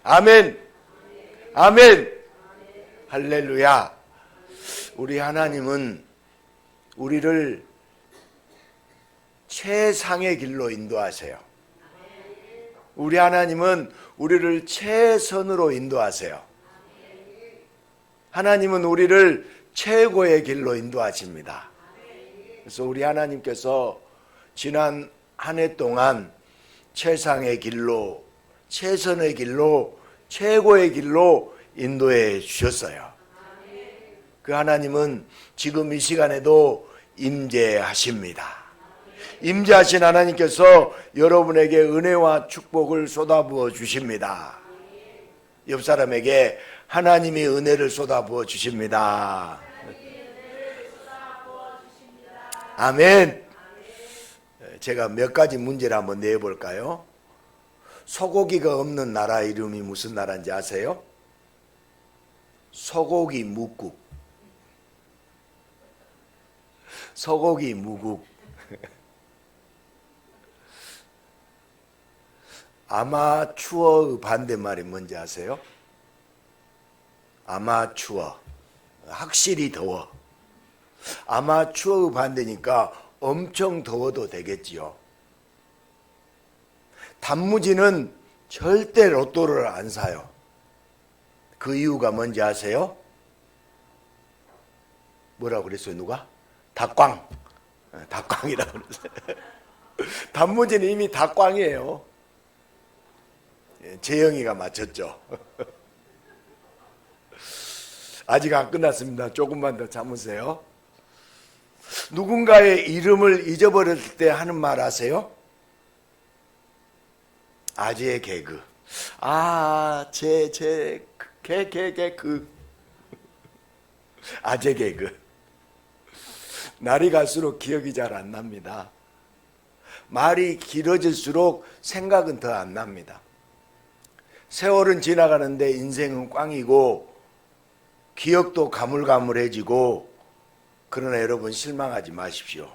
아멘. 아멘. 할렐루야. 우리 하나님은 우리를 최상의 길로 인도하세요. 우리 하나님은 우리를 최선으로 인도하세요. 하나님은 우리를 최고의 길로 인도하십니다. 그래서 우리 하나님께서 지난 한 해 동안 최상의 길로, 최선의 길로, 최고의 길로 인도해 주셨어요. 그 하나님은 지금 이 시간에도 임재하십니다. 임재하신 하나님께서 여러분에게 은혜와 축복을 쏟아부어 주십니다. 옆 사람에게 하나님이 은혜를 쏟아부어 주십니다. 아멘. 제가 몇 가지 문제를 한번 내볼까요? 소고기가 없는 나라 이름이 무슨 나라인지 아세요? 소고기 묵국. 소고기 무국. 아마추어의 반대말이 뭔지 아세요? 아마추어. 확실히 더워. 아마추어의 반대니까 엄청 더워도 되겠지요. 단무지는 절대 로또를 안 사요. 그 이유가 뭔지 아세요? 뭐라고 그랬어요? 누가? 닭광. 닭광이라고 그랬어요. 단무지는 이미 닭광이에요. 재영이가 맞췄죠. 아직 안 끝났습니다. 조금만 더 참으세요. 누군가의 이름을 잊어버릴 때 하는 말 아세요? 아재 개그. 그 아재 개그. 날이 갈수록 기억이 잘 안 납니다. 말이 길어질수록 생각은 더 안 납니다. 세월은 지나가는데 인생은 꽝이고 기억도 가물가물해지고, 그러나 여러분 실망하지 마십시오.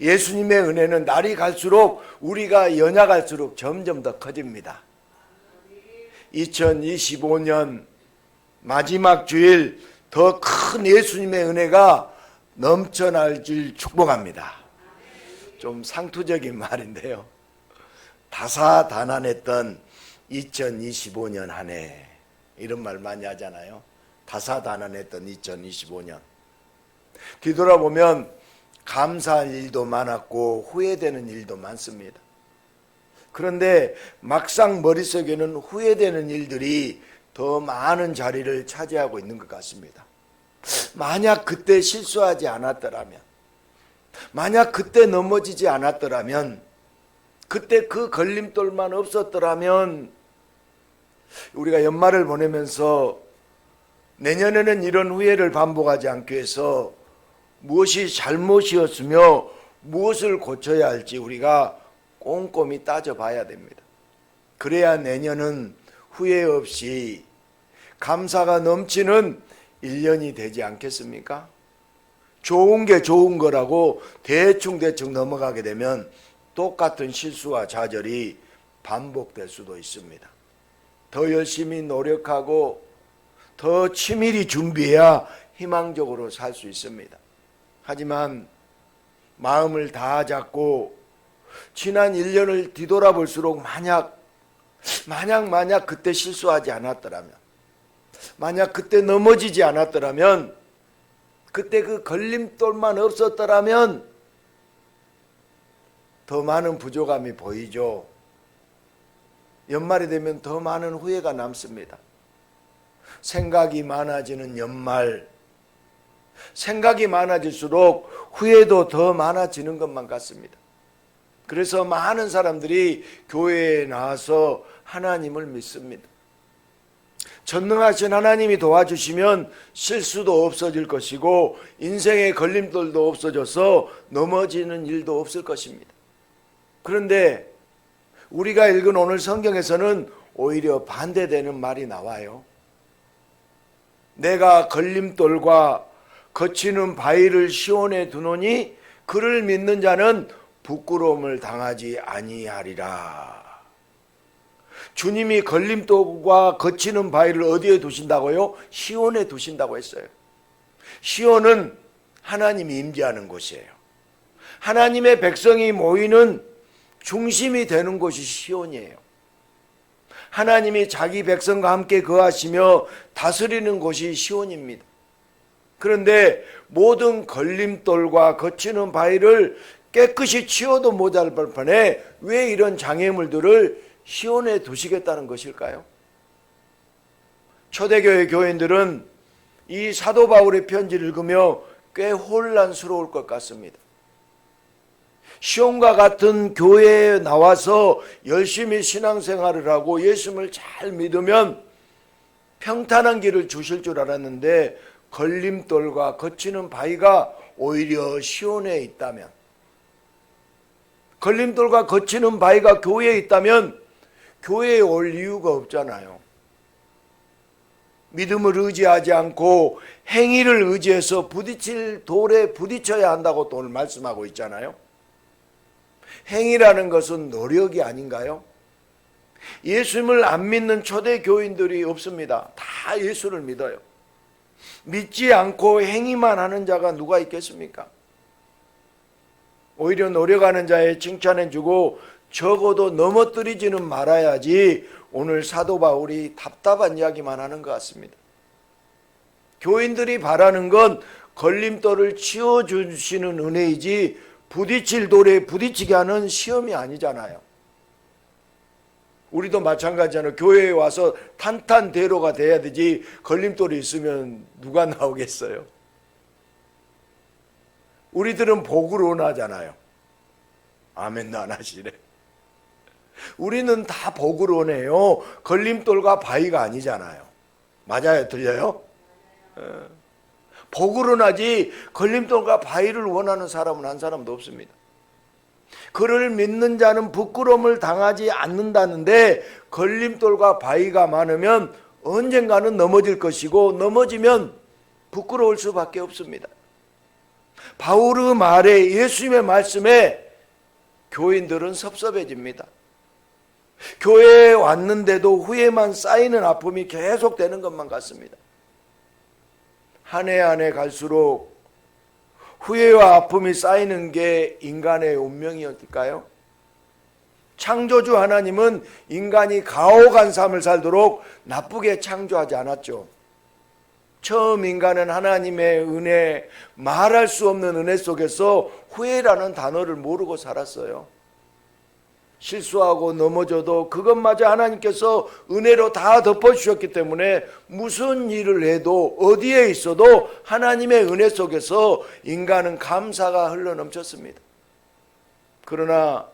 예수님의 은혜는 날이 갈수록, 우리가 연약할수록 점점 더 커집니다. 2025년 마지막 주일 더 큰 예수님의 은혜가 넘쳐날 줄 축복합니다. 좀 상투적인 말인데요, 다사다난했던 2025년 한 해, 이런 말 많이 하잖아요. 다사다난했던 2025년. 뒤돌아보면 감사할 일도 많았고 후회되는 일도 많습니다. 그런데 막상 머릿속에는 후회되는 일들이 더 많은 자리를 차지하고 있는 것 같습니다. 만약 그때 실수하지 않았더라면, 만약 그때 넘어지지 않았더라면, 그때 그 걸림돌만 없었더라면, 우리가 연말을 보내면서 내년에는 이런 후회를 반복하지 않기 위해서 무엇이 잘못이었으며 무엇을 고쳐야 할지 우리가 꼼꼼히 따져봐야 됩니다. 그래야 내년은 후회 없이 감사가 넘치는 1년이 되지 않겠습니까? 좋은 게 좋은 거라고 대충 넘어가게 되면 똑같은 실수와 좌절이 반복될 수도 있습니다. 더 열심히 노력하고 더 치밀히 준비해야 희망적으로 살 수 있습니다. 하지만 마음을 다 잡고 지난 1년을 뒤돌아볼수록 만약 그때 실수하지 않았더라면, 만약 그때 넘어지지 않았더라면, 그때 그 걸림돌만 없었더라면 더 많은 부족함이 보이죠. 연말이 되면 더 많은 후회가 남습니다. 생각이 많아지는 연말, 생각이 많아질수록 후회도 더 많아지는 것만 같습니다. 그래서 많은 사람들이 교회에 나와서 하나님을 믿습니다. 전능하신 하나님이 도와주시면 실수도 없어질 것이고 인생의 걸림돌도 없어져서 넘어지는 일도 없을 것입니다. 그런데 우리가 읽은 오늘 성경에서는 오히려 반대되는 말이 나와요. 내가 걸림돌과 거치는 바위를 시온에 두노니 그를 믿는 자는 부끄러움을 당하지 아니하리라. 주님이 걸림돌과 거치는 바위를 어디에 두신다고요? 시온에 두신다고 했어요. 시온은 하나님이 임재하는 곳이에요. 하나님의 백성이 모이는 중심이 되는 곳이 시온이에요. 하나님이 자기 백성과 함께 거하시며 다스리는 곳이 시온입니다. 그런데 모든 걸림돌과 거치는 바위를 깨끗이 치워도 모자랄 판에 왜 이런 장애물들을 시온에 두시겠다는 것일까요? 초대교회 교인들은 이 사도 바울의 편지를 읽으며 꽤 혼란스러울 것 같습니다. 시온과 같은 교회에 나와서 열심히 신앙생활을 하고 예수님을 잘 믿으면 평탄한 길을 주실 줄 알았는데 걸림돌과 거치는 바위가 오히려 시온에 있다면, 걸림돌과 거치는 바위가 교회에 있다면 교회에 올 이유가 없잖아요. 믿음을 의지하지 않고 행위를 의지해서 부딪힐 돌에 부딪혀야 한다고 또 오늘 말씀하고 있잖아요. 행위라는 것은 노력이 아닌가요? 예수님을 안 믿는 초대 교인들이 없습니다. 다 예수를 믿어요. 믿지 않고 행위만 하는 자가 누가 있겠습니까? 오히려 노력하는 자에 칭찬해주고 적어도 넘어뜨리지는 말아야지 오늘 사도 바울이 답답한 이야기만 하는 것 같습니다. 교인들이 바라는 건 걸림돌을 치워주시는 은혜이지 부딪힐 돌에 부딪히게 하는 시험이 아니잖아요. 우리도 마찬가지잖아요. 교회에 와서 탄탄대로가 돼야 되지 걸림돌이 있으면 누가 나오겠어요? 우리들은 복을 원하잖아요. 아멘도 안 하시래. 우리는 다 복을 원해요. 걸림돌과 바위가 아니잖아요. 맞아요? 들려요? 복을 원하지 걸림돌과 바위를 원하는 사람은 한 사람도 없습니다. 그를 믿는 자는 부끄러움을 당하지 않는다는데 걸림돌과 바위가 많으면 언젠가는 넘어질 것이고 넘어지면 부끄러울 수밖에 없습니다. 바울의 말에, 예수님의 말씀에 교인들은 섭섭해집니다. 교회에 왔는데도 후회만 쌓이는 아픔이 계속되는 것만 같습니다. 한 해 한 해 갈수록 후회와 아픔이 쌓이는 게 인간의 운명이었을까요? 창조주 하나님은 인간이 가혹한 삶을 살도록 나쁘게 창조하지 않았죠. 처음 인간은 하나님의 은혜, 말할 수 없는 은혜 속에서 후회라는 단어를 모르고 살았어요. 실수하고 넘어져도 그것마저 하나님께서 은혜로 다 덮어주셨기 때문에 무슨 일을 해도 어디에 있어도 하나님의 은혜 속에서 인간은 감사가 흘러넘쳤습니다. 그러나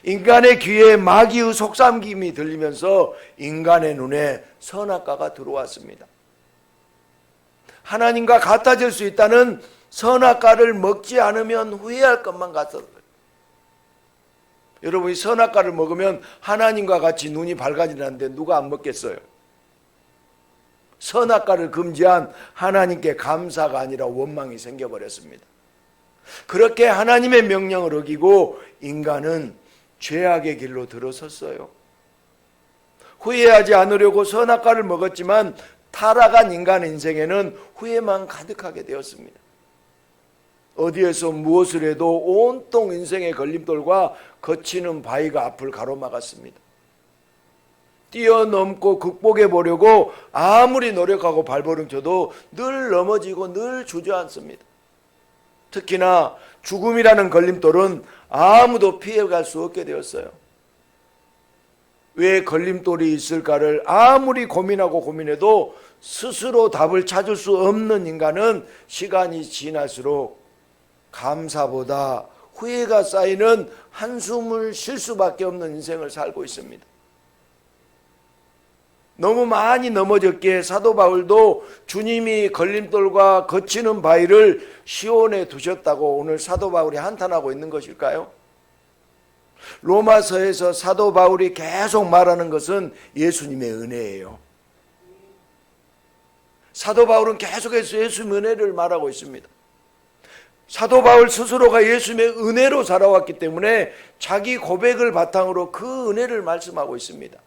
인간의 귀에 마귀의 속삭임이 들리면서 인간의 눈에 선악과가 들어왔습니다. 하나님과 같아질 수 있다는 선악과를 먹지 않으면 후회할 것만 같았어요. 여러분이 선악과를 먹으면 하나님과 같이 눈이 밝아지는데 누가 안 먹겠어요? 선악과를 금지한 하나님께 감사가 아니라 원망이 생겨버렸습니다. 그렇게 하나님의 명령을 어기고 인간은 죄악의 길로 들어섰어요. 후회하지 않으려고 선악과를 먹었지만 타락한 인간 인생에는 후회만 가득하게 되었습니다. 어디에서 무엇을 해도 온통 인생의 걸림돌과 거치는 바위가 앞을 가로막았습니다. 뛰어넘고 극복해 보려고 아무리 노력하고 발버둥쳐도 늘 넘어지고 늘 주저앉습니다. 특히나 죽음이라는 걸림돌은 아무도 피해갈 수 없게 되었어요. 왜 걸림돌이 있을까를 아무리 고민하고 고민해도 스스로 답을 찾을 수 없는 인간은 시간이 지날수록 감사보다 후회가 쌓이는 한숨을 쉴 수밖에 없는 인생을 살고 있습니다. 너무 많이 넘어졌기에 사도 바울도 주님이 걸림돌과 거치는 바위를 시온에 두셨다고 오늘 사도 바울이 한탄하고 있는 것일까요? 로마서에서 사도 바울이 계속 말하는 것은 예수님의 은혜예요. 사도 바울은 계속해서 예수님의 은혜를 말하고 있습니다. 사도 바울 스스로가 예수님의 은혜로 살아왔기 때문에 자기 고백을 바탕으로 그 은혜를 말씀하고 있습니다.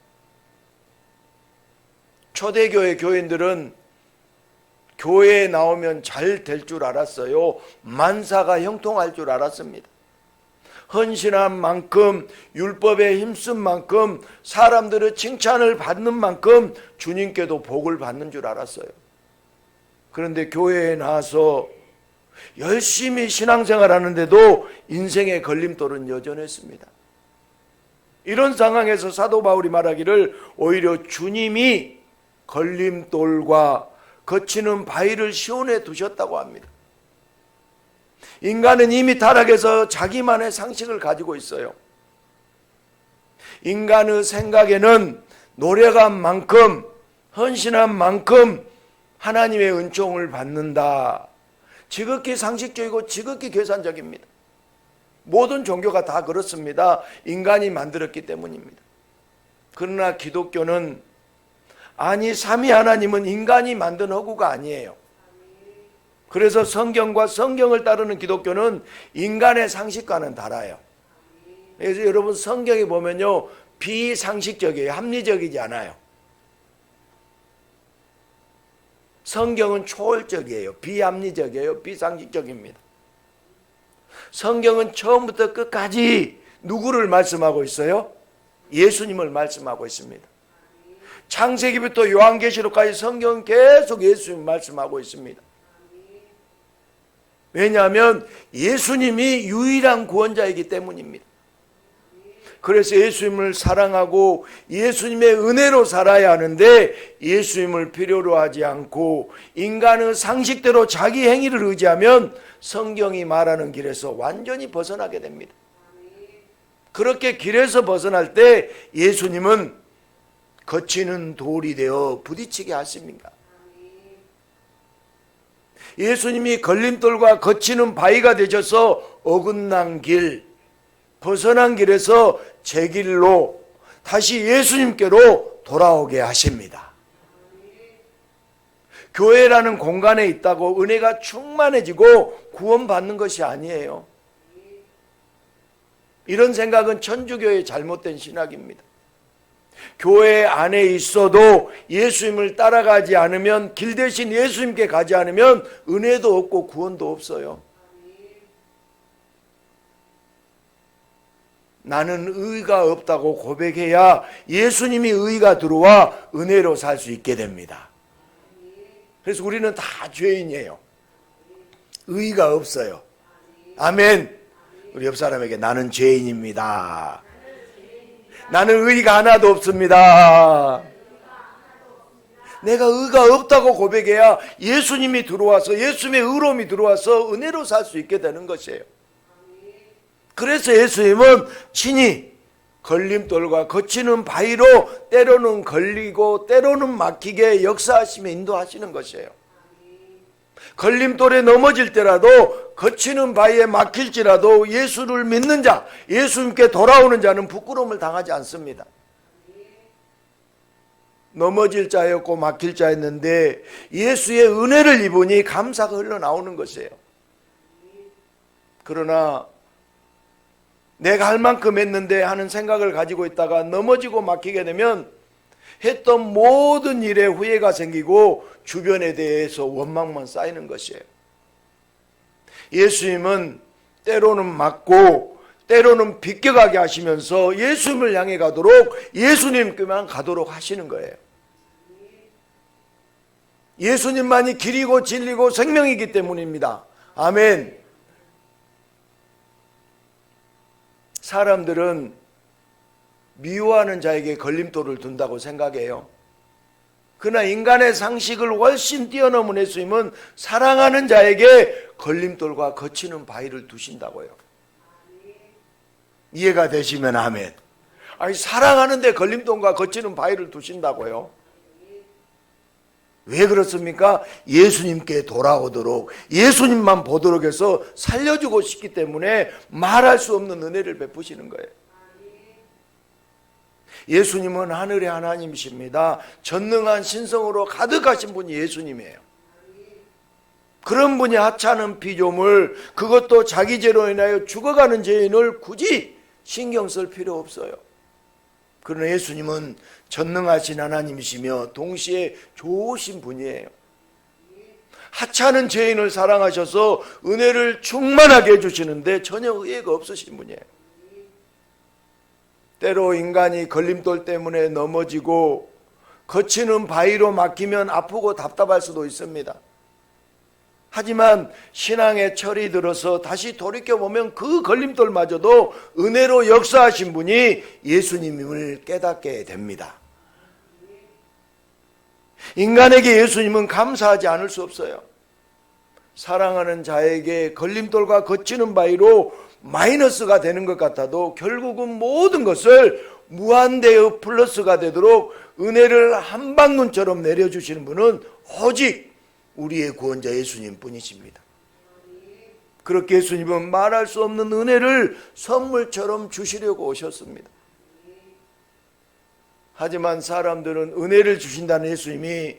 초대교회 교인들은 교회에 나오면 잘 될 줄 알았어요. 만사가 형통할 줄 알았습니다. 헌신한 만큼, 율법에 힘쓴 만큼, 사람들의 칭찬을 받는 만큼 주님께도 복을 받는 줄 알았어요. 그런데 교회에 나와서 열심히 신앙생활 하는데도 인생의 걸림돌은 여전했습니다. 이런 상황에서 사도 바울이 말하기를 오히려 주님이 걸림돌과 거치는 바위를 시온에 두셨다고 합니다. 인간은 이미 타락해서 자기만의 상식을 가지고 있어요. 인간의 생각에는 노력한 만큼, 헌신한 만큼 하나님의 은총을 받는다. 지극히 상식적이고 지극히 계산적입니다. 모든 종교가 다 그렇습니다. 인간이 만들었기 때문입니다. 그러나 기독교는 아니, 삼위 하나님은 인간이 만든 허구가 아니에요. 그래서 성경과 성경을 따르는 기독교는 인간의 상식과는 달라요. 그래서 여러분 성경에 보면요, 비상식적이에요. 합리적이지 않아요. 성경은 초월적이에요. 비합리적이에요. 비상식적입니다. 성경은 처음부터 끝까지 누구를 말씀하고 있어요? 예수님을 말씀하고 있습니다. 창세기부터 요한계시록까지 성경은 계속 예수님 말씀하고 있습니다. 왜냐하면 예수님이 유일한 구원자이기 때문입니다. 그래서 예수님을 사랑하고 예수님의 은혜로 살아야 하는데 예수님을 필요로 하지 않고 인간의 상식대로 자기 행위를 의지하면 성경이 말하는 길에서 완전히 벗어나게 됩니다. 그렇게 길에서 벗어날 때 예수님은 거치는 돌이 되어 부딪히게 하십니까? 예수님이 걸림돌과 거치는 바위가 되셔서 어긋난 길, 벗어난 길에서 제 길로 다시 예수님께로 돌아오게 하십니다. 교회라는 공간에 있다고 은혜가 충만해지고 구원받는 것이 아니에요. 이런 생각은 천주교의 잘못된 신학입니다. 교회 안에 있어도 예수님을 따라가지 않으면, 길 대신 예수님께 가지 않으면 은혜도 없고 구원도 없어요. 나는 의가 없다고 고백해야 예수님이 의가 들어와 은혜로 살 수 있게 됩니다. 그래서 우리는 다 죄인이에요. 의가 없어요. 아멘. 우리 옆 사람에게 나는 죄인입니다. 나는 의가 하나도 없습니다. 내가 의가 없다고 고백해야 예수님이 들어와서, 예수님의 의로움이 들어와서 은혜로 살 수 있게 되는 것이에요. 그래서 예수님은 친히 걸림돌과 거치는 바위로 때로는 걸리고 때로는 막히게 역사하시며 인도하시는 것이에요. 걸림돌에 넘어질 때라도, 거치는 바위에 막힐지라도 예수를 믿는 자, 예수님께 돌아오는 자는 부끄러움을 당하지 않습니다. 넘어질 자였고 막힐 자였는데 예수의 은혜를 입으니 감사가 흘러나오는 것이에요. 그러나 내가 할 만큼 했는데 하는 생각을 가지고 있다가 넘어지고 막히게 되면 했던 모든 일에 후회가 생기고 주변에 대해서 원망만 쌓이는 것이에요. 예수님은 때로는 막고 때로는 비껴가게 하시면서 예수님을 향해 가도록, 예수님께만 가도록 하시는 거예요. 예수님만이 길이고 진리고 생명이기 때문입니다. 아멘. 사람들은 미워하는 자에게 걸림돌을 둔다고 생각해요. 그러나 인간의 상식을 훨씬 뛰어넘은 예수님은 사랑하는 자에게 걸림돌과 거치는 바위를 두신다고요. 이해가 되시면 아멘. 아니, 사랑하는데 걸림돌과 거치는 바위를 두신다고요. 왜 그렇습니까? 예수님께 돌아오도록, 예수님만 보도록 해서 살려주고 싶기 때문에 말할 수 없는 은혜를 베푸시는 거예요. 예수님은 하늘의 하나님이십니다. 전능한 신성으로 가득하신 분이 예수님이에요. 그런 분이 하찮은 피조물, 그것도 자기 죄로 인하여 죽어가는 죄인을 굳이 신경 쓸 필요 없어요. 그러나 예수님은 전능하신 하나님이시며 동시에 좋으신 분이에요. 하찮은 죄인을 사랑하셔서 은혜를 충만하게 해주시는데 전혀 의의가 없으신 분이에요. 때로 인간이 걸림돌 때문에 넘어지고 거치는 바위로 막히면 아프고 답답할 수도 있습니다. 하지만 신앙의 철이 들어서 다시 돌이켜보면 그 걸림돌마저도 은혜로 역사하신 분이 예수님임을 깨닫게 됩니다. 인간에게 예수님은 감사하지 않을 수 없어요. 사랑하는 자에게 걸림돌과 거치는 바위로 마이너스가 되는 것 같아도 결국은 모든 것을 무한대의 플러스가 되도록 은혜를 한방눈처럼 내려주시는 분은 오직 우리의 구원자 예수님 뿐이십니다. 그렇게 예수님은 말할 수 없는 은혜를 선물처럼 주시려고 오셨습니다. 하지만 사람들은 은혜를 주신다는 예수님이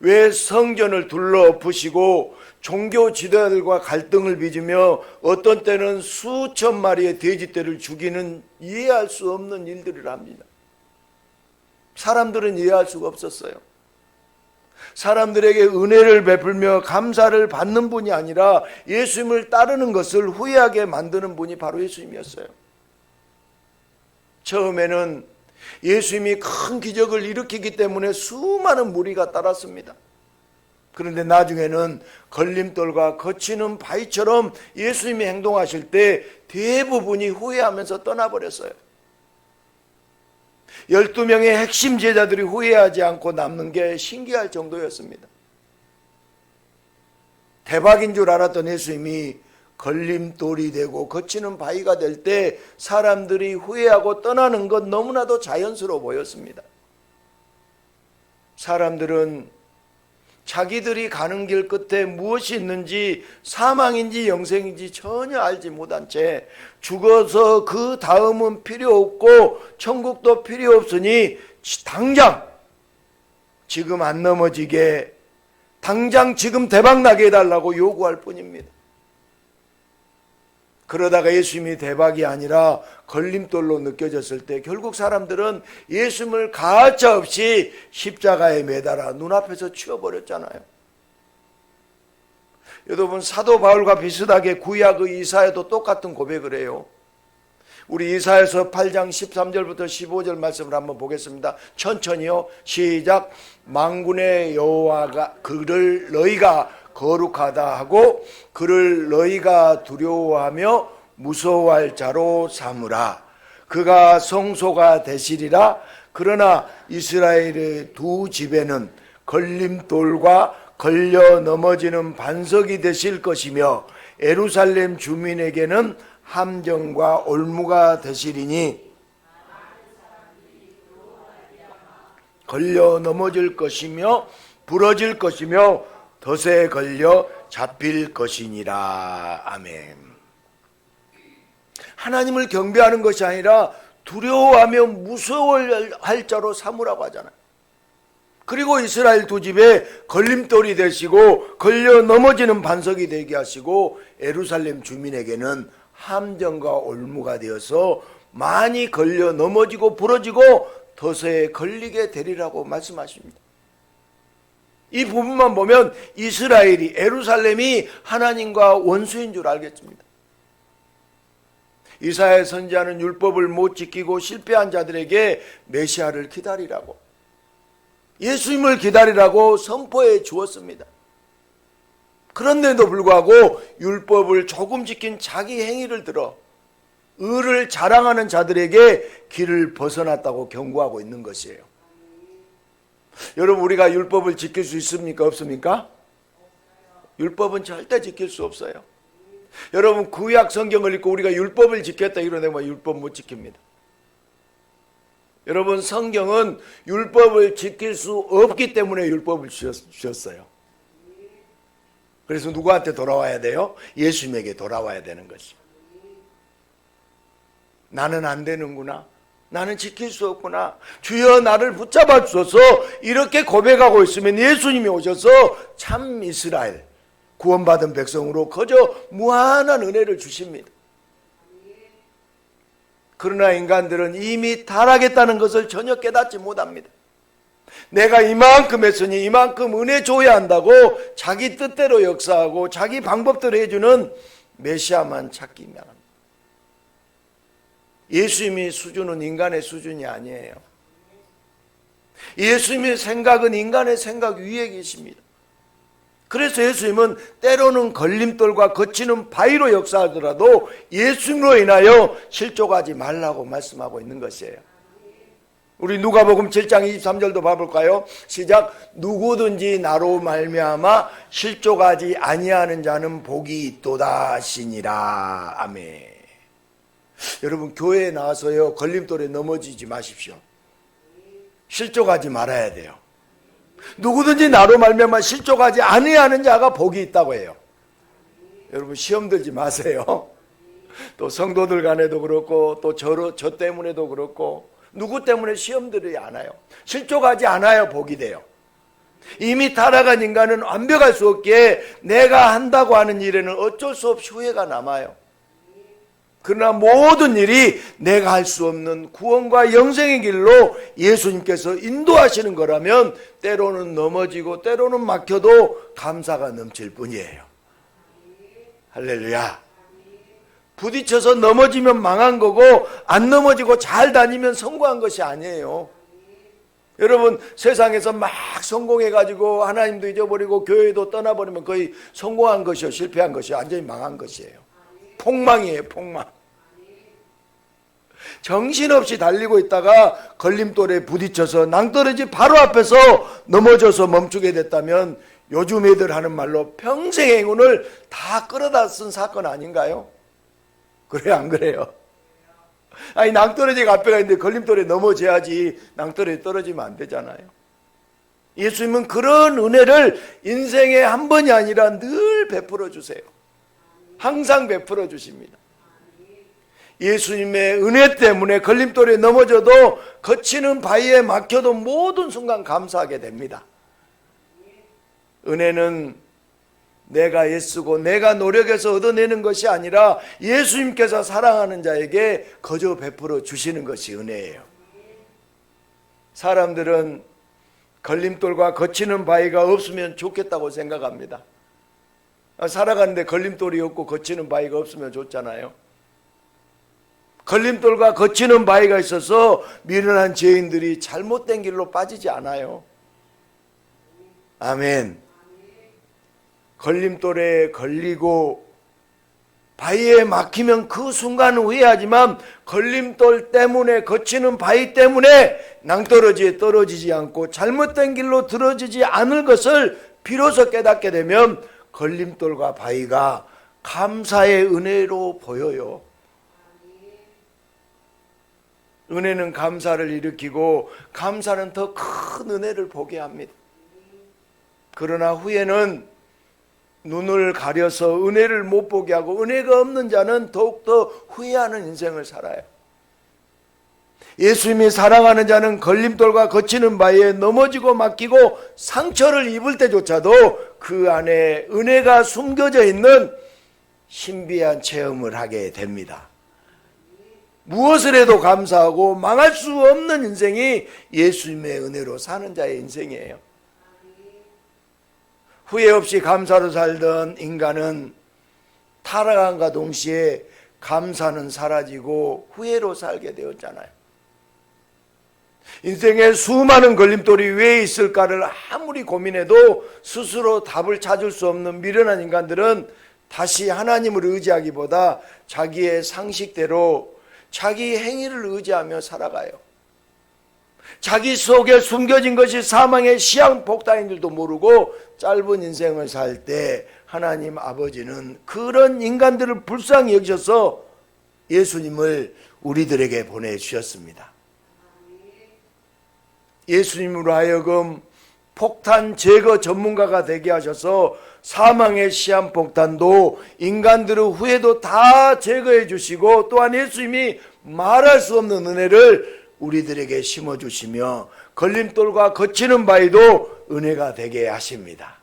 왜 성전을 둘러엎으시고 종교 지도자들과 갈등을 빚으며 어떤 때는 수천 마리의 돼지떼를 죽이는 이해할 수 없는 일들을 합니다. 사람들은 이해할 수가 없었어요. 사람들에게 은혜를 베풀며 감사를 받는 분이 아니라 예수님을 따르는 것을 후회하게 만드는 분이 바로 예수님이었어요. 처음에는 예수님이 큰 기적을 일으키기 때문에 수많은 무리가 따랐습니다. 그런데 나중에는 걸림돌과 거치는 바위처럼 예수님이 행동하실 때 대부분이 후회하면서 떠나버렸어요. 12명의 핵심 제자들이 후회하지 않고 남는 게 신기할 정도였습니다. 대박인 줄 알았던 예수님이 걸림돌이 되고 거치는 바위가 될 때 사람들이 후회하고 떠나는 것 너무나도 자연스러워 보였습니다. 사람들은 자기들이 가는 길 끝에 무엇이 있는지 사망인지 영생인지 전혀 알지 못한 채 죽어서 그 다음은 필요 없고 천국도 필요 없으니 당장 지금 안 넘어지게 당장 지금 대박나게 해달라고 요구할 뿐입니다. 그러다가 예수님이 대박이 아니라 걸림돌로 느껴졌을 때 결국 사람들은 예수님을 가차없이 십자가에 매달아 눈앞에서 치워버렸잖아요. 여러분, 사도 바울과 비슷하게 구약의 이사야도 똑같은 고백을 해요. 우리 이사야서 8장 13절부터 15절 말씀을 한번 보겠습니다. 천천히요. 시작. 만군의 여호와가 그를 너희가 거룩하다 하고 그를 너희가 두려워하며 무서워할 자로 삼으라. 그가 성소가 되시리라. 그러나 이스라엘의 두 집에는 걸림돌과 걸려 넘어지는 반석이 되실 것이며 예루살렘 주민에게는 함정과 올무가 되시리니 걸려 넘어질 것이며 부러질 것이며 덫에 걸려 잡힐 것이니라. 아멘. 하나님을 경배하는 것이 아니라 두려워하며 무서워할 자로 삼으라고 하잖아요. 그리고 이스라엘 두 집에 걸림돌이 되시고 걸려 넘어지는 반석이 되게 하시고 예루살렘 주민에게는 함정과 올무가 되어서 많이 걸려 넘어지고 부러지고 덫에 걸리게 되리라고 말씀하십니다. 이 부분만 보면 이스라엘이, 예루살렘이 하나님과 원수인 줄 알겠습니다. 이사야 선지자는 율법을 못 지키고 실패한 자들에게 메시아를 기다리라고, 예수님을 기다리라고 선포해 주었습니다. 그런데도 불구하고 율법을 조금 지킨 자기 행위를 들어 의를 자랑하는 자들에게 길을 벗어났다고 경고하고 있는 것이에요. 여러분, 우리가 율법을 지킬 수 있습니까? 없습니까? 율법은 절대 지킬 수 없어요. 여러분, 구약 성경을 읽고 우리가 율법을 지켰다 이러면 율법 못 지킵니다. 여러분, 성경은 율법을 지킬 수 없기 때문에 율법을 주셨어요. 그래서 누구한테 돌아와야 돼요? 예수님에게 돌아와야 되는 것이죠. 나는 안 되는구나. 나는 지킬 수 없구나. 주여 나를 붙잡아 주소서. 이렇게 고백하고 있으면 예수님이 오셔서 참 이스라엘, 구원받은 백성으로 거저 무한한 은혜를 주십니다. 그러나 인간들은 이미 타락했다는 것을 전혀 깨닫지 못합니다. 내가 이만큼 했으니 이만큼 은혜 줘야 한다고 자기 뜻대로 역사하고 자기 방법대로 해주는 메시아만 찾기만 합니다. 예수님의 수준은 인간의 수준이 아니에요. 예수님의 생각은 인간의 생각 위에 계십니다. 그래서 예수님은 때로는 걸림돌과 거치는 바위로 역사하더라도 예수님으로 인하여 실족하지 말라고 말씀하고 있는 것이에요. 우리 누가복음 7장 23절도 봐볼까요? 시작. 누구든지 나로 말미암아 실족하지 아니하는 자는 복이 있도다 하시니라. 아멘. 여러분, 교회에 나와서요 걸림돌에 넘어지지 마십시오. 실족하지 말아야 돼요. 누구든지 나로 말미암아 실족하지 아니하는 자가 복이 있다고 해요. 여러분, 시험 들지 마세요. 또 성도들 간에도 그렇고 또 저 때문에도 그렇고 누구 때문에 시험 들지 않아요. 실족하지 않아요. 복이 돼요. 이미 타락한 인간은 완벽할 수 없기에 내가 한다고 하는 일에는 어쩔 수 없이 후회가 남아요. 그러나 모든 일이 내가 할 수 없는 구원과 영생의 길로 예수님께서 인도하시는 거라면 때로는 넘어지고 때로는 막혀도 감사가 넘칠 뿐이에요. 할렐루야. 부딪혀서 넘어지면 망한 거고 안 넘어지고 잘 다니면 성공한 것이 아니에요. 여러분, 세상에서 막 성공해가지고 하나님도 잊어버리고 교회도 떠나버리면 거의 성공한 것이요 실패한 것이요 완전히 망한 것이에요. 폭망이에요. 폭망. 정신없이 달리고 있다가 걸림돌에 부딪혀서 낭떠러지 바로 앞에서 넘어져서 멈추게 됐다면 요즘 애들 하는 말로 평생의 행운을 다 끌어다 쓴 사건 아닌가요? 그래요, 안 그래요? 아니, 낭떠러지가 앞에가 있는데 걸림돌에 넘어져야지. 낭떠러지 떨어지면 안 되잖아요. 예수님은 그런 은혜를 인생에 한 번이 아니라 늘 베풀어 주세요. 항상 베풀어 주십니다. 예수님의 은혜 때문에 걸림돌에 넘어져도 거치는 바위에 막혀도 모든 순간 감사하게 됩니다. 은혜는 내가 애쓰고 내가 노력해서 얻어내는 것이 아니라 예수님께서 사랑하는 자에게 거저 베풀어 주시는 것이 은혜예요. 사람들은 걸림돌과 거치는 바위가 없으면 좋겠다고 생각합니다. 살아가는데 걸림돌이 없고 거치는 바위가 없으면 좋잖아요. 걸림돌과 거치는 바위가 있어서 미련한 죄인들이 잘못된 길로 빠지지 않아요. 아멘. 걸림돌에 걸리고 바위에 막히면 그 순간은 후회하지만 걸림돌 때문에 거치는 바위 때문에 낭떠러지에 떨어지지 않고 잘못된 길로 들어지지 않을 것을 비로소 깨닫게 되면 걸림돌과 바위가 감사의 은혜로 보여요. 은혜는 감사를 일으키고 감사는 더 큰 은혜를 보게 합니다. 그러나 후에는 눈을 가려서 은혜를 못 보게 하고 은혜가 없는 자는 더욱더 후회하는 인생을 살아요. 예수님이 사랑하는 자는 걸림돌과 거치는 바위에 넘어지고 막히고 상처를 입을 때조차도 그 안에 은혜가 숨겨져 있는 신비한 체험을 하게 됩니다. 무엇을 해도 감사하고 망할 수 없는 인생이 예수님의 은혜로 사는 자의 인생이에요. 후회 없이 감사로 살던 인간은 타락함과 동시에 감사는 사라지고 후회로 살게 되었잖아요. 인생에 수많은 걸림돌이 왜 있을까를 아무리 고민해도 스스로 답을 찾을 수 없는 미련한 인간들은 다시 하나님을 의지하기보다 자기의 상식대로 자기 행위를 의지하며 살아가요. 자기 속에 숨겨진 것이 사망의 시한폭탄인 줄도 모르고 짧은 인생을 살 때 하나님 아버지는 그런 인간들을 불쌍히 여기셔서 예수님을 우리들에게 보내주셨습니다. 예수님으로 하여금 폭탄 제거 전문가가 되게 하셔서 사망의 시한폭탄도 인간들의 후회도 다 제거해 주시고 또한 예수님이 말할 수 없는 은혜를 우리들에게 심어주시며 걸림돌과 거치는 바위도 은혜가 되게 하십니다.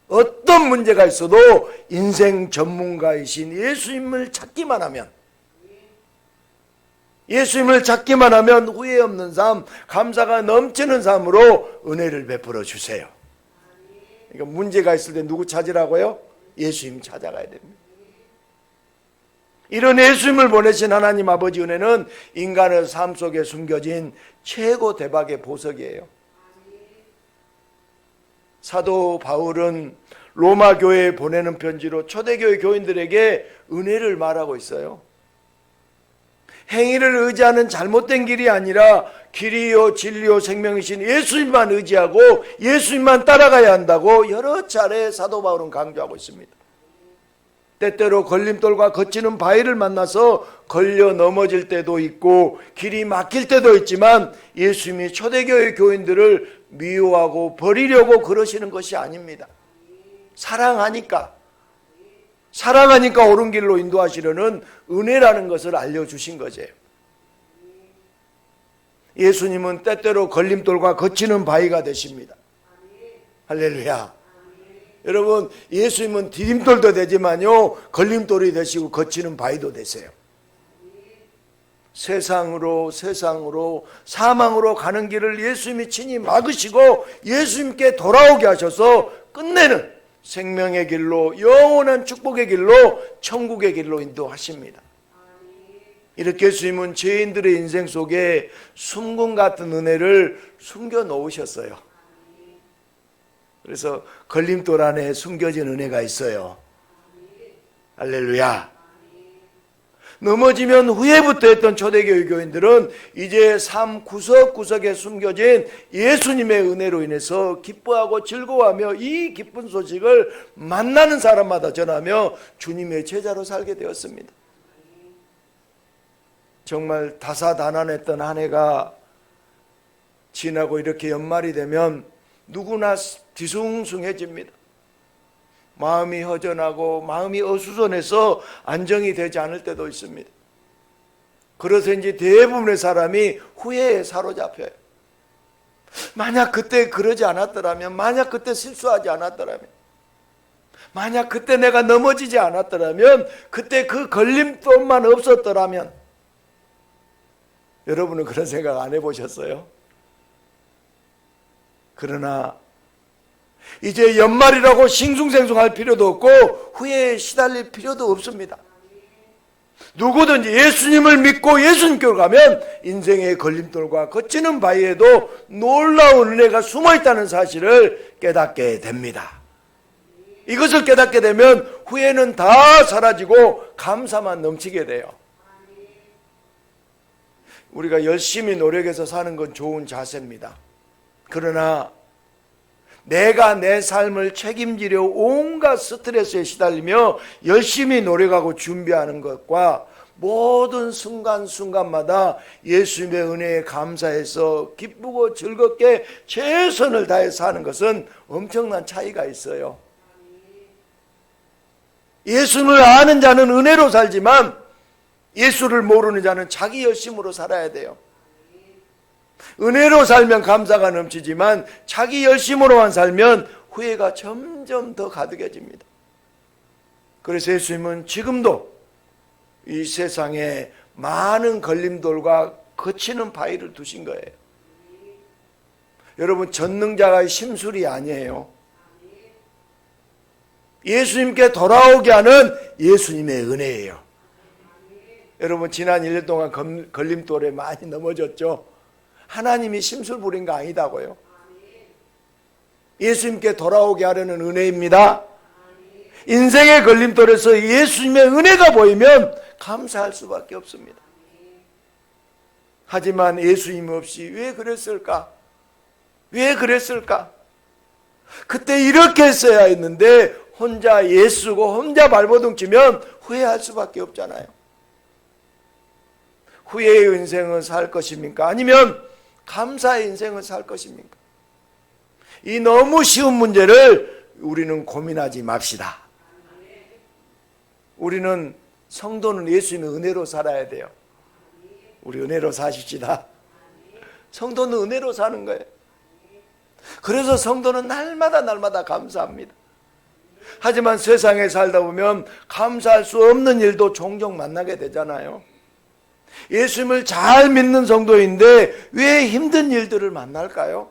어떤 문제가 있어도 인생 전문가이신 예수님을 찾기만 하면 예수님을 찾기만 하면 후회 없는 삶, 감사가 넘치는 삶으로 은혜를 베풀어 주세요. 그러니까 문제가 있을 때 누구 찾으라고요? 예수님 찾아가야 됩니다. 이런 예수님을 보내신 하나님 아버지 은혜는 인간의 삶 속에 숨겨진 최고 대박의 보석이에요. 사도 바울은 로마 교회에 보내는 편지로 초대교회 교인들에게 은혜를 말하고 있어요. 행위를 의지하는 잘못된 길이 아니라 길이요 진리요 생명이신 예수님만 의지하고 예수님만 따라가야 한다고 여러 차례 사도 바울은 강조하고 있습니다. 때때로 걸림돌과 거치는 바위를 만나서 걸려 넘어질 때도 있고 길이 막힐 때도 있지만 예수님이 초대교회 교인들을 미워하고 버리려고 그러시는 것이 아닙니다. 사랑하니까 옳은 길로 인도하시려는 은혜라는 것을 알려주신 거죠. 예수님은 때때로 걸림돌과 거치는 바위가 되십니다. 할렐루야. 여러분, 예수님은 디딤돌도 되지만요, 걸림돌이 되시고 거치는 바위도 되세요. 세상으로 사망으로 가는 길을 예수님이 친히 막으시고 예수님께 돌아오게 하셔서 끝내는 생명의 길로, 영원한 축복의 길로, 천국의 길로 인도하십니다. 이렇게 예수님은 죄인들의 인생 속에 숨금 같은 은혜를 숨겨 놓으셨어요. 그래서 걸림돌 안에 숨겨진 은혜가 있어요. 할렐루야. 넘어지면 후회부터 했던 초대교회 교인들은 이제 삶 구석구석에 숨겨진 예수님의 은혜로 인해서 기뻐하고 즐거워하며 이 기쁜 소식을 만나는 사람마다 전하며 주님의 제자로 살게 되었습니다. 정말 다사다난했던 한 해가 지나고 이렇게 연말이 되면 누구나 뒤숭숭해집니다. 마음이 허전하고 마음이 어수선해서 안정이 되지 않을 때도 있습니다. 그래서인지 대부분의 사람이 후회에 사로잡혀요. 만약 그때 그러지 않았더라면, 만약 그때 실수하지 않았더라면, 만약 그때 내가 넘어지지 않았더라면, 그때 그 걸림돌만 없었더라면. 여러분은 그런 생각 안 해보셨어요? 그러나 이제 연말이라고 싱숭생숭할 필요도 없고 후회에 시달릴 필요도 없습니다. 누구든지 예수님을 믿고 예수님께로 가면 인생의 걸림돌과 거치는 바위에도 놀라운 은혜가 숨어있다는 사실을 깨닫게 됩니다. 이것을 깨닫게 되면 후회는 다 사라지고 감사만 넘치게 돼요. 우리가 열심히 노력해서 사는 건 좋은 자세입니다. 그러나 내가 내 삶을 책임지려 온갖 스트레스에 시달리며 열심히 노력하고 준비하는 것과 모든 순간순간마다 예수님의 은혜에 감사해서 기쁘고 즐겁게 최선을 다해 사는 것은 엄청난 차이가 있어요. 예수를 아는 자는 은혜로 살지만 예수를 모르는 자는 자기 열심으로 살아야 돼요. 은혜로 살면 감사가 넘치지만 자기 열심으로만 살면 후회가 점점 더 가득해집니다. 그래서 예수님은 지금도 이 세상에 많은 걸림돌과 거치는 바위를 두신 거예요. 여러분, 전능자가 심술이 아니에요. 예수님께 돌아오게 하는 예수님의 은혜예요. 여러분, 지난 1년 동안 걸림돌에 많이 넘어졌죠? 하나님이 심술 부린 거 아니다고요. 예수님께 돌아오게 하려는 은혜입니다. 인생의 걸림돌에서 예수님의 은혜가 보이면 감사할 수밖에 없습니다. 하지만 예수님 없이 왜 그랬을까? 왜 그랬을까? 그때 이렇게 했어야 했는데 혼자 예수고 혼자 발버둥 치면 후회할 수밖에 없잖아요. 후회의 인생을 살 것입니까? 아니면 감사의 인생을 살 것입니까? 이 너무 쉬운 문제를 우리는 고민하지 맙시다. 우리는 성도는 예수님의 은혜로 살아야 돼요. 우리 은혜로 사십시다. 성도는 은혜로 사는 거예요. 그래서 성도는 날마다 감사합니다. 하지만 세상에 살다 보면 감사할 수 없는 일도 종종 만나게 되잖아요. 예수님을 잘 믿는 성도인데 왜 힘든 일들을 만날까요?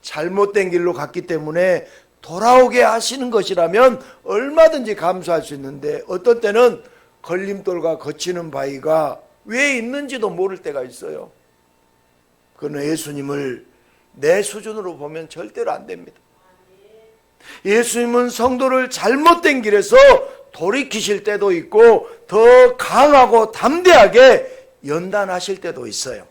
잘못된 길로 갔기 때문에 돌아오게 하시는 것이라면 얼마든지 감수할 수 있는데, 어떤 때는 걸림돌과 거치는 바위가 왜 있는지도 모를 때가 있어요. 그는 예수님을 내 수준으로 보면 절대로 안 됩니다. 예수님은 성도를 잘못된 길에서 돌이키실 때도 있고 더 강하고 담대하게 연단하실 때도 있어요.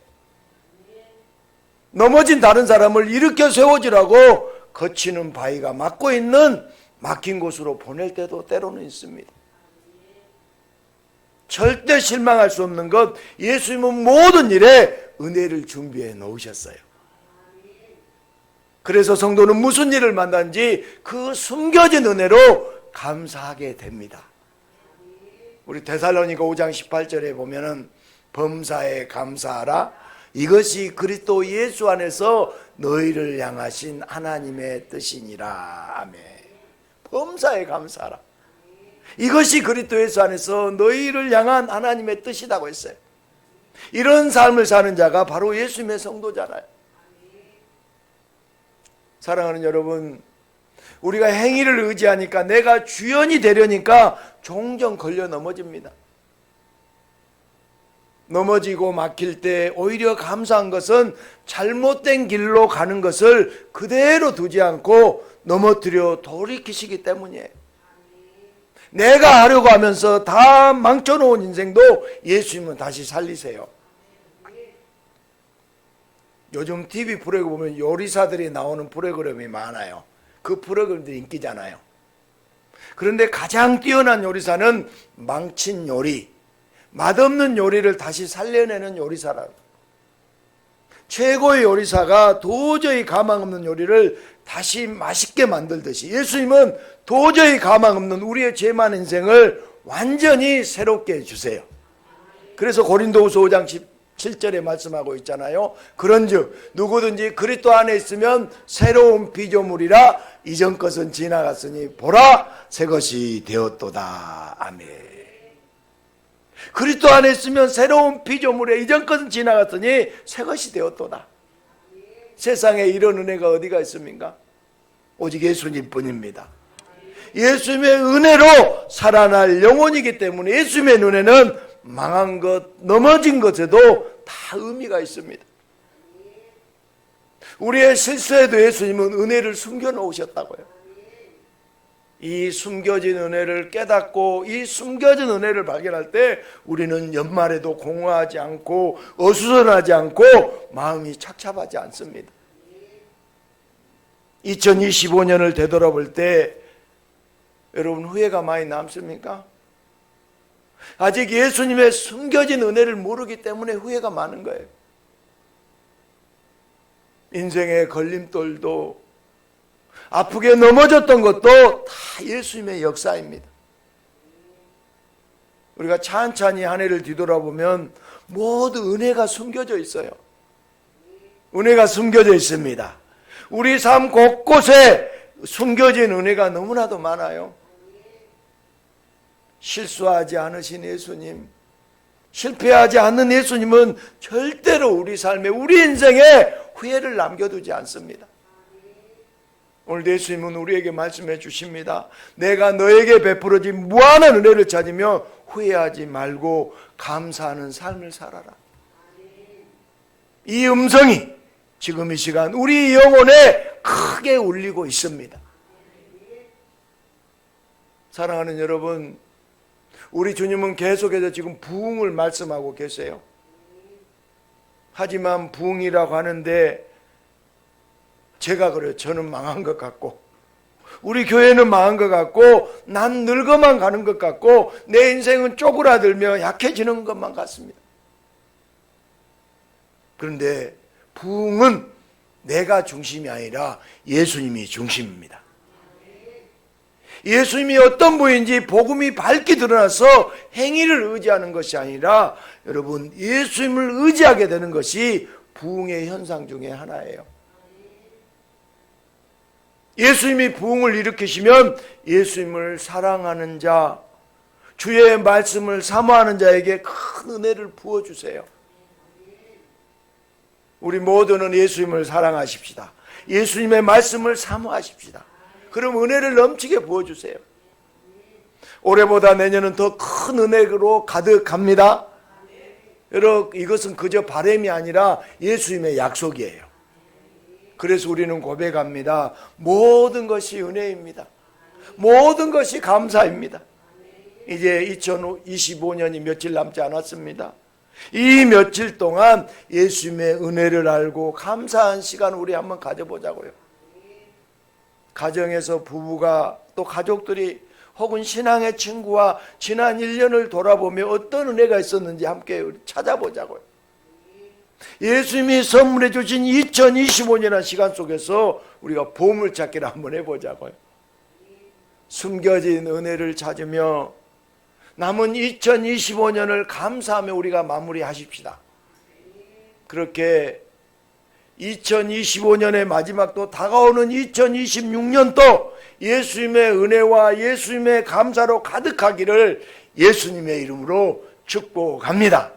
넘어진 다른 사람을 일으켜 세워주라고 거치는 바위가 막고 있는 막힌 곳으로 보낼 때도 때로는 있습니다. 절대 실망할 수 없는 것, 예수님은 모든 일에 은혜를 준비해 놓으셨어요. 그래서 성도는 무슨 일을 만난지 그 숨겨진 은혜로 감사하게 됩니다. 우리 데살로니가 5장 18절에 보면은 범사에 감사하라, 이것이 그리스도 예수 안에서 너희를 향하신 하나님의 뜻이니라. 아멘. 범사에 감사하라, 이것이 그리스도 예수 안에서 너희를 향한 하나님의 뜻이라고 했어요. 이런 삶을 사는 자가 바로 예수님의 성도잖아요. 사랑하는 여러분, 우리가 행위를 의지하니까, 내가 주연이 되려니까 종종 걸려 넘어집니다. 넘어지고 막힐 때 오히려 감사한 것은 잘못된 길로 가는 것을 그대로 두지 않고 넘어뜨려 돌이키시기 때문이에요. 내가 하려고 하면서 다 망쳐놓은 인생도 예수님은 다시 살리세요. 요즘 TV 프로그램 보면 요리사들이 나오는 프로그램이 많아요. 그 프로그램들이 인기잖아요. 그런데 가장 뛰어난 요리사는 망친 요리, 맛없는 요리를 다시 살려내는 요리사라. 최고의 요리사가 도저히 가망 없는 요리를 다시 맛있게 만들듯이, 예수님은 도저히 가망 없는 우리의 죄 많은 인생을 완전히 새롭게 해주세요. 그래서 고린도후서 5장 17절에 말씀하고 있잖아요. 그런즉 누구든지 그리스도 안에 있으면 새로운 피조물이라, 이전 것은 지나갔으니 보라 새 것이 되었도다. 아멘. 그리스도 안에 있으면 새로운 피조물에 이전 것은 지나갔으니 새 것이 되었도다. 세상에 이런 은혜가 어디가 있습니까? 오직 예수님 뿐입니다. 예수님의 은혜로 살아날 영혼이기 때문에 예수님의 눈에는 망한 것, 넘어진 것에도 다 의미가 있습니다. 우리의 실수에도 예수님은 은혜를 숨겨 놓으셨다고요. 이 숨겨진 은혜를 깨닫고 이 숨겨진 은혜를 발견할 때 우리는 연말에도 공허하지 않고 어수선하지 않고 마음이 착잡하지 않습니다. 2025년을 되돌아볼 때 여러분 후회가 많이 남습니까? 아직 예수님의 숨겨진 은혜를 모르기 때문에 후회가 많은 거예요. 인생의 걸림돌도, 아프게 넘어졌던 것도 다 예수님의 역사입니다. 우리가 찬찬히 한 해를 뒤돌아보면 모두 은혜가 숨겨져 있어요. 은혜가 숨겨져 있습니다. 우리 삶 곳곳에 숨겨진 은혜가 너무나도 많아요. 실수하지 않으신 예수님, 실패하지 않는 예수님은 절대로 우리 삶에, 우리 인생에 후회를 남겨두지 않습니다. 오늘 예수님은 우리에게 말씀해 주십니다. 내가 너에게 베풀어진 무한한 은혜를 찾으며 후회하지 말고 감사하는 삶을 살아라. 이 음성이 지금 이 시간 우리 영혼에 크게 울리고 있습니다. 사랑하는 여러분, 우리 주님은 계속해서 지금 부흥을 말씀하고 계세요. 하지만 부흥이라고 하는데 제가 그래요. 저는 망한 것 같고, 우리 교회는 망한 것 같고, 난 늙어만 가는 것 같고, 내 인생은 쪼그라들며 약해지는 것만 같습니다. 그런데 부흥은 내가 중심이 아니라 예수님이 중심입니다. 예수님이 어떤 분인지 복음이 밝게 드러나서 행위를 의지하는 것이 아니라 여러분, 예수님을 의지하게 되는 것이 부흥의 현상 중에 하나예요. 예수님이 부흥을 일으키시면 예수님을 사랑하는 자, 주의 말씀을 사모하는 자에게 큰 은혜를 부어주세요. 우리 모두는 예수님을 사랑하십시다. 예수님의 말씀을 사모하십시다. 그럼 은혜를 넘치게 부어주세요. 올해보다 내년은 더 큰 은혜로 가득합니다. 여러분, 이것은 그저 바람이 아니라 예수님의 약속이에요. 그래서 우리는 고백합니다. 모든 것이 은혜입니다. 모든 것이 감사입니다. 이제 2025년이 며칠 남지 않았습니다. 이 며칠 동안 예수님의 은혜를 알고 감사한 시간 우리 한번 가져보자고요. 가정에서 부부가 또 가족들이 혹은 신앙의 친구와 지난 1년을 돌아보며 어떤 은혜가 있었는지 함께 찾아보자고요. 예수님이 선물해 주신 2025년의 시간 속에서 우리가 보물찾기를 한번 해보자고요. 숨겨진 은혜를 찾으며 남은 2025년을 감사하며 우리가 마무리하십시다. 그렇게 2025년의 마지막도 다가오는 2026년도 예수님의 은혜와 예수님의 감사로 가득하기를 예수님의 이름으로 축복합니다.